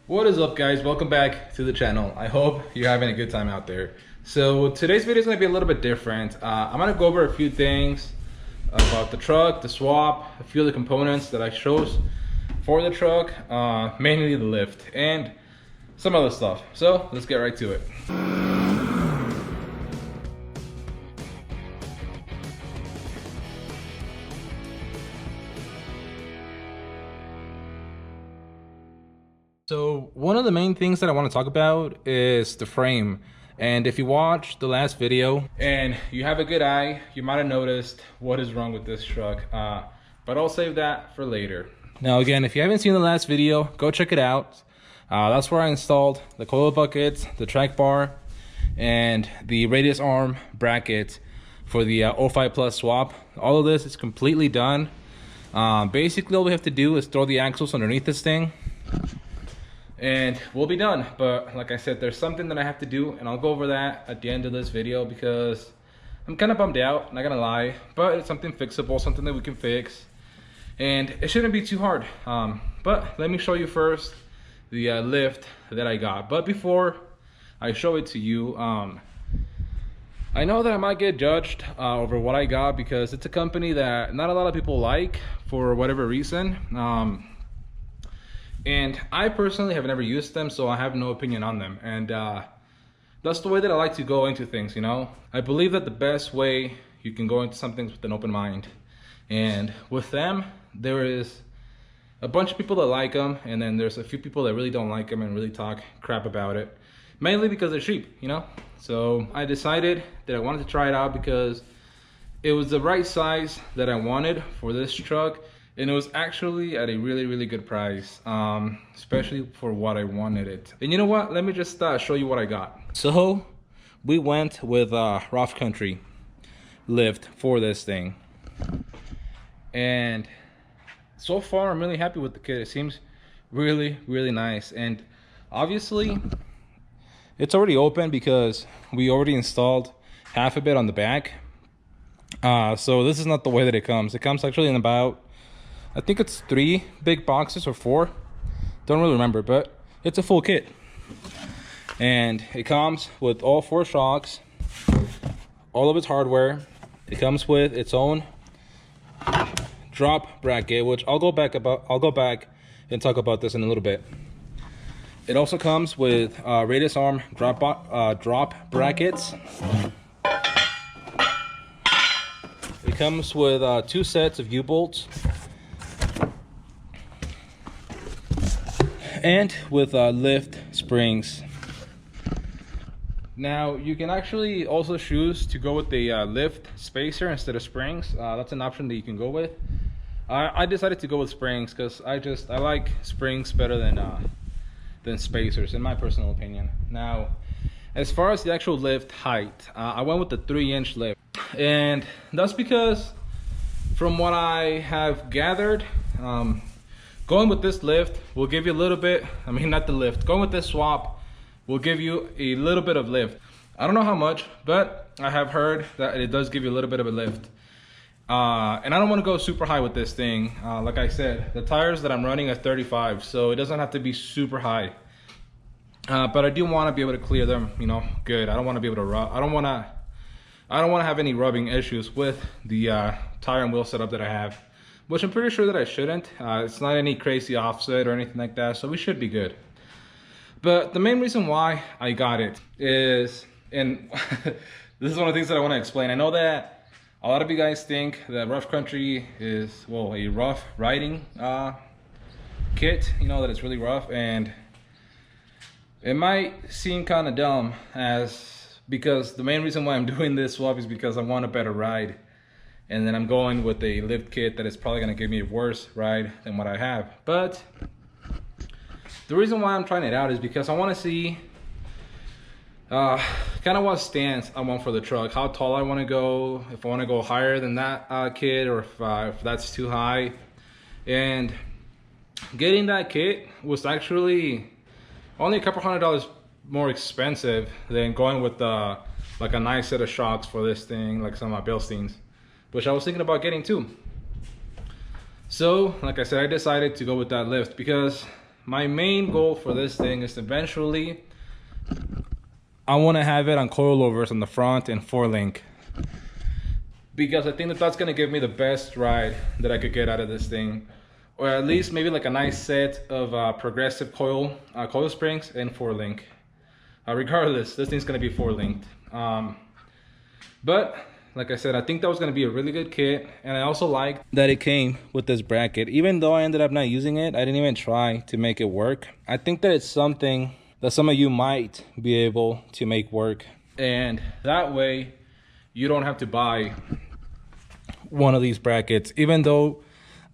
What is up, guys? Welcome back to the channel. I hope you're having a good time out there. So today's video is going to be a little bit different. I'm going to go over a few things about the truck, the swap, a few of the components that I chose for the truck, mainly the lift and some other stuff. So let's get right to it. So one of the main things that I want to talk about is the frame. And if you watched the last video and you have a good eye, you might have noticed what is wrong with this truck. But I'll save that for later. Now again, if you haven't seen the last video, go check it out. That's where I installed the coil buckets, the track bar, and the radius arm bracket for the 05 Plus swap. All of this is completely done. Basically all we have to do is throw the axles underneath this thing and we'll be done. But like I said, there's something that I have to do, and I'll go over that at the end of this video because I'm kind of bummed out, not gonna lie, but it's something fixable, something that we can fix, and it shouldn't be too hard. But let me show you first the lift that I got. But before I show it to you, I know that I might get judged over what I got because it's a company that not a lot of people like for whatever reason. And I personally have never used them, so I have no opinion on them. And that's the way that I like to go into things, you know? I believe that the best way you can go into some things with an open mind. And with them, there is a bunch of people that like them, and then there's a few people that really don't like them and really talk crap about it. Mainly because they're cheap, you know? So I decided that I wanted to try it out because it was the right size that I wanted for this truck. And it was actually at a really good price, especially for what I wanted it. And you know what? Let me just show you what I got. So we went with Rought Country lift for this thing. And so far, I'm really happy with the kit. It seems really nice. And obviously, it's already open because we already installed half of it on the back. So this is not the way that it comes. It comes actually in about, I think it's 3 big boxes or 4. Don't really remember, but it's a full kit. And it comes with all 4 shocks, all of its hardware. It comes with its own drop bracket, which I'll go back and talk about this in a little bit. It also comes with radius arm drop brackets. It comes with 2 sets of U-bolts. And with lift springs. Now you can actually also choose to go with the lift spacer instead of springs. That's an option that you can go with. I decided to go with springs because I like springs better than spacers, in my personal opinion. Now, as far as the actual lift height, I went with the 3-inch lift, and that's because from what I have gathered, going with this lift will give you a little bit, not the lift, going with this swap will give you a little bit of lift. I don't know how much, but I have heard that it does give you a little bit of a lift. And I don't want to go super high with this thing. Like I said, the tires that I'm running are 35, so it doesn't have to be super high. But I do want to be able to clear them, you know, good. I don't want to be able to rub. I don't want to have any rubbing issues with the tire and wheel setup that I have, which I'm pretty sure that I shouldn't. It's not any crazy offset or anything like that, so we should be good. But the main reason why I got it is, and this is one of the things that I want to explain. I know that a lot of you guys think that Rought Country is, well, a rough riding kit, you know, that it's really rough, and it might seem kind of dumb because the main reason why I'm doing this swap is because I want a better ride. And then I'm going with a lift kit that is probably going to give me a worse ride than what I have. But the reason why I'm trying it out is because I want to see kind of what stance I want for the truck, how tall I want to go, if I want to go higher than that kit, or if that's too high. And getting that kit was actually only a couple $100 more expensive than going with like a nice set of shocks for this thing, like some of my Bilsteins, which I was thinking about getting too. So like I said, I decided to go with that lift because my main goal for this thing is eventually I want to have it on coilovers on the front and 4-link, because I think that that's going to give me the best ride that I could get out of this thing, or at least maybe like a nice set of progressive coil springs and 4-link. Regardless, this thing's going to be 4-linked. But like I said, I think that was going to be a really good kit, and I also liked that it came with this bracket. Even though I ended up not using it, I didn't even try to make it work. I think that it's something that some of you might be able to make work, and that way you don't have to buy one of these brackets, even though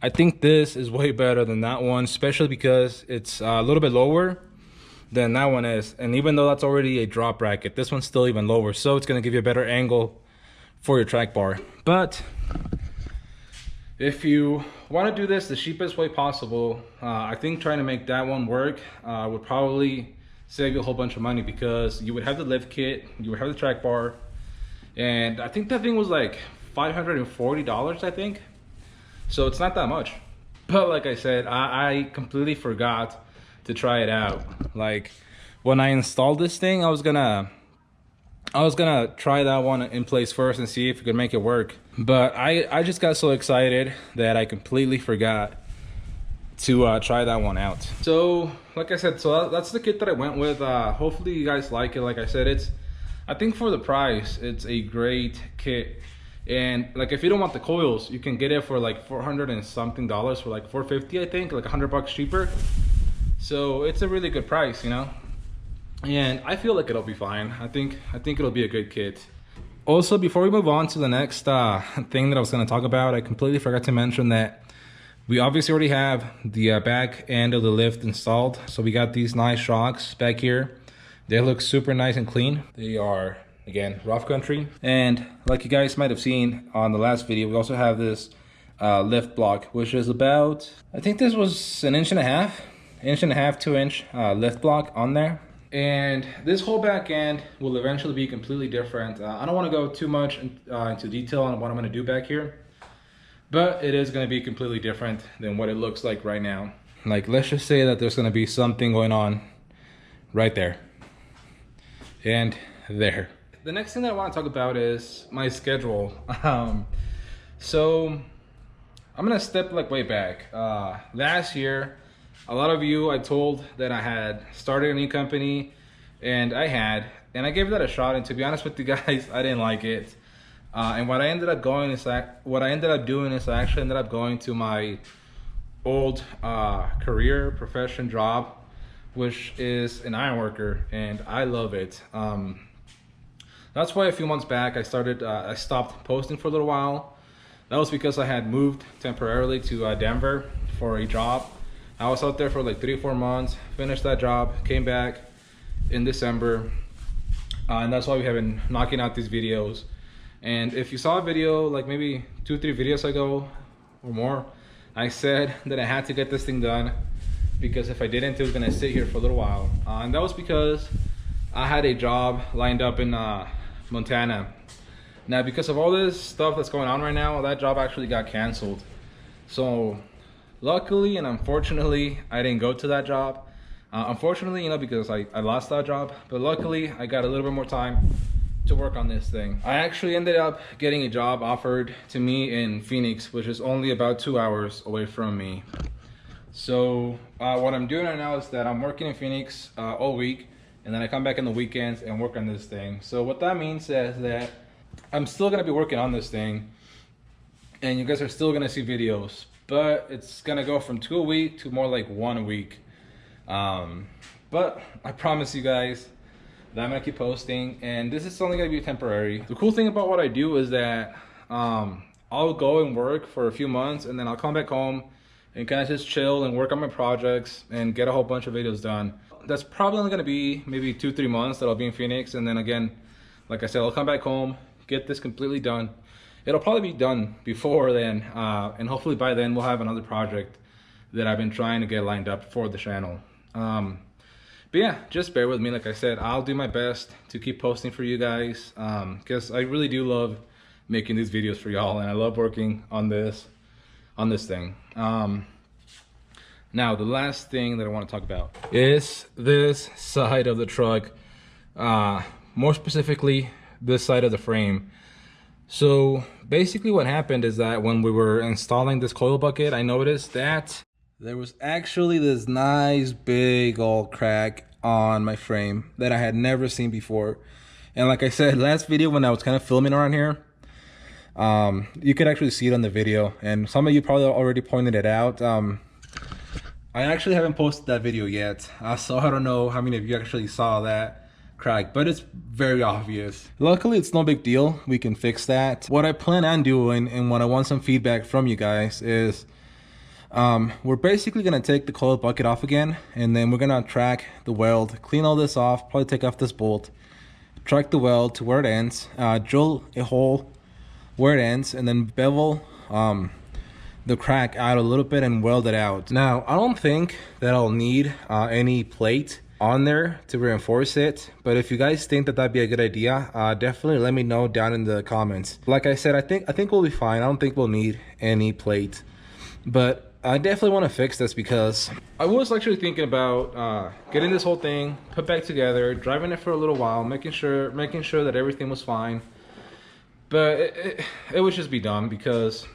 I think this is way better than that one, especially because it's a little bit lower than that one is. And even though that's already a drop bracket, this one's still even lower, so it's going to give you a better angle for your track bar. But if you want to do this the cheapest way possible, I think trying to make that one work would probably save you a whole bunch of money, because you would have the lift kit, you would have the track bar, and I think that thing was like $540, I think. So it's not that much. But like I said, I completely forgot to try it out. Like when I installed this thing, I was gonna try that one in place first and see if we could make it work. But I just got so excited that I completely forgot to try that one out. So like I said, so that's the kit that I went with. Hopefully you guys like it. Like I said, I think for the price, it's a great kit. And like if you don't want the coils, you can get it for like $400 and something, for like $450, I think, like $100 cheaper. So it's a really good price, you know. And I feel like it'll be fine. I think it'll be a good kit. Also, before we move on to the next thing that I was going to talk about, I completely forgot to mention that we obviously already have the back end of the lift installed. So we got these nice shocks back here. They look super nice and clean. They are, again, Rought Country. And like you guys might have seen on the last video, we also have this lift block, which is about, I think this was an inch and a half, 2-inch lift block on there. And this whole back end will eventually be completely different. I don't want to go too much into detail on what I'm going to do back here, but it is going to be completely different than what it looks like right now. Like, let's just say that there's going to be something going on right there and there. The next thing that I want to talk about is my schedule. So I'm going to step like way back. Last year, a lot of you, I told that I had started a new company, and I gave that a shot. And to be honest with you guys, I didn't like it. And what I ended up doing is I actually ended up going to my old career profession job, which is an iron worker, and I love it. That's why a few months back I stopped posting for a little while. That was because I had moved temporarily to Denver for a job. I was out there for like 3 or 4 months, finished that job, came back in December, and that's why we have been knocking out these videos. And if you saw a video like maybe 2 or 3 videos ago or more, I said that I had to get this thing done, because if I didn't, it was gonna sit here for a little while. And that was because I had a job lined up in Montana. Now, because of all this stuff that's going on right now, that job actually got canceled. So luckily and unfortunately, I didn't go to that job. Unfortunately, you know, because I lost that job, but luckily I got a little bit more time to work on this thing. I actually ended up getting a job offered to me in Phoenix, which is only about 2 hours away from me. So what I'm doing right now is that I'm working in Phoenix all week, and then I come back on the weekends and work on this thing. So what that means is that I'm still gonna be working on this thing, and you guys are still gonna see videos, but it's gonna go from 2 a week to more like 1 a week. But I promise you guys that I'm gonna keep posting, and this is only gonna be temporary. The cool thing about what I do is that I'll go and work for a few months, and then I'll come back home and kind of just chill and work on my projects and get a whole bunch of videos done. That's probably only gonna be maybe 2 or 3 months that I'll be in Phoenix, and then again, like I said, I'll come back home, get this completely done. It'll probably be done before then, and hopefully by then we'll have another project that I've been trying to get lined up for the channel. But yeah, just bear with me. Like I said, I'll do my best to keep posting for you guys, because I really do love making these videos for y'all, and I love working on this thing. Now, the last thing that I want to talk about is this side of the truck, more specifically, this side of the frame. So basically what happened is that when we were installing this coil bucket, I noticed that there was actually this nice big old crack on my frame that I had never seen before. And like I said, last video when I was kind of filming around here, you could actually see it on the video, and some of you probably already pointed it out. I actually haven't posted that video yet, so I don't know how many of you actually saw that crack, but it's very obvious. Luckily, it's no big deal. We can fix that. What I plan on doing, and what I want some feedback from you guys, is we're basically gonna take the coil bucket off again, and then we're gonna track the weld, clean all this off, probably take off this bolt, track the weld to where it ends, drill a hole where it ends, and then bevel the crack out a little bit and weld it out. Now, I don't think that I'll need any plate on there to reinforce it, but if you guys think that that'd be a good idea, definitely let me know down in the comments. Like I said, I think we'll be fine. I don't think we'll need any plate, but I definitely want to fix this because I was actually thinking about getting this whole thing put back together, driving it for a little while, making sure that everything was fine, but it would just be dumb because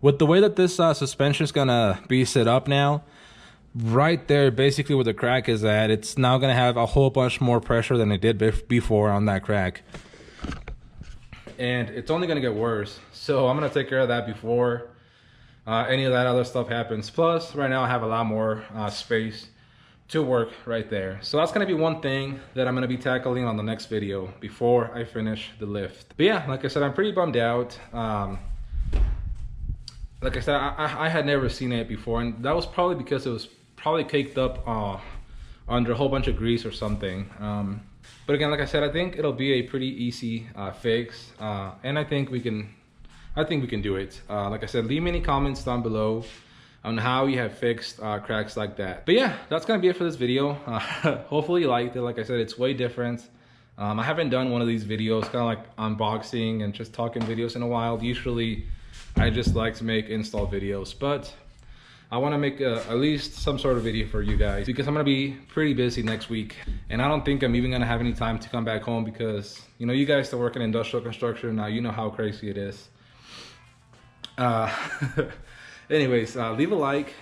with the way that this suspension is gonna be set up now, right there, basically where the crack is at, it's now gonna have a whole bunch more pressure than it did before on that crack. And it's only gonna get worse. So I'm gonna take care of that before any of that other stuff happens. Plus, right now I have a lot more space to work right there. So that's gonna be one thing that I'm gonna be tackling on the next video before I finish the lift. But yeah, like I said, I'm pretty bummed out. Like I said, I had never seen it before, and that was probably because it was probably caked up under a whole bunch of grease or something. But again, like I said, I think it'll be a pretty easy fix, and I think we can do it. Like I said, leave me any comments down below on how you have fixed cracks like that. But yeah, that's gonna be it for this video. Hopefully you liked it. Like I said, it's way different. I haven't done one of these videos, kind of like unboxing and just talking videos in a while. Usually I just like to make install videos, but I want to make at least some sort of video for you guys because I'm going to be pretty busy next week, and I don't think I'm even going to have any time to come back home because, you know, you guys that work in industrial construction now, you know how crazy it is. Anyways, leave a like,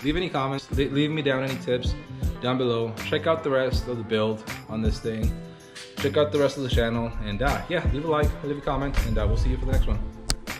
leave any comments, leave me down any tips down below. Check out the rest of the build on this thing, check out the rest of the channel, and yeah, leave a like, leave a comment, and we'll see you for the next one.